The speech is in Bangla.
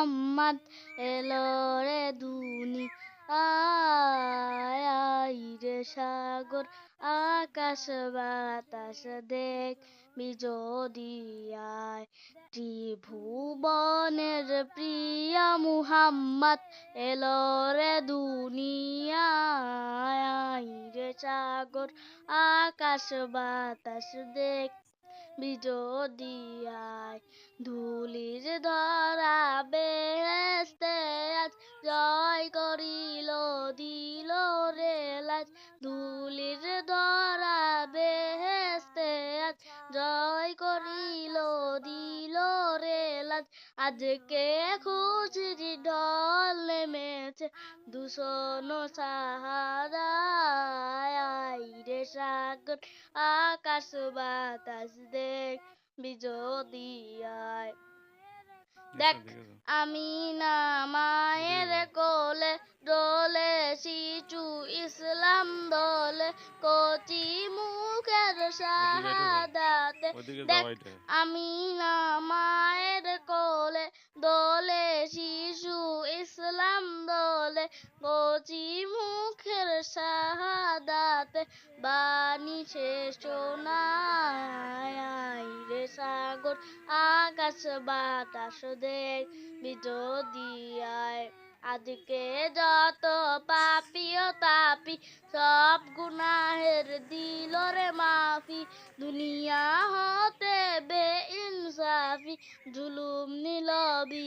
মুহাম্মদ এলো রে দুনি আয় রে সাগর আকাশ বাতাস দেখবি যদি আয় ত্রিভুবনের প্রিয় মুহাম্মদ এলো রে দুনিয়ায় রে সাগর আকাশ বাতাস দেখবি যদি আয় ধুলির ধরা বেহেশতে আজ জয় করিল দিল রে লাজ ধুলির ধরা বেহেশতে আজ জয় করিল দিল রে লাজ আজকে খুশির ঢল নেমেছে দূষণ সাহারায় রে সাগর আকাশ বাতাস দেখবি যদি আয় দেখ আমিনা মায়ের কোলে দোলে শিশু ইসলাম দোলে কচি মুখের শাহাদাতে দেখ আমিনা মায়ের কোলে দোলে শিশু ইসলাম দোলে কচি মুখের শাহাদাতে বাণী শেষ নাই রে সাগর আকাশ বাতাস দেখবি যদি আয় আজকে যত পাপী ও তাপি সব গুনাহের দিল রে মাফি দুনিয়া হতে বে ইনসাফি জুলুম নিল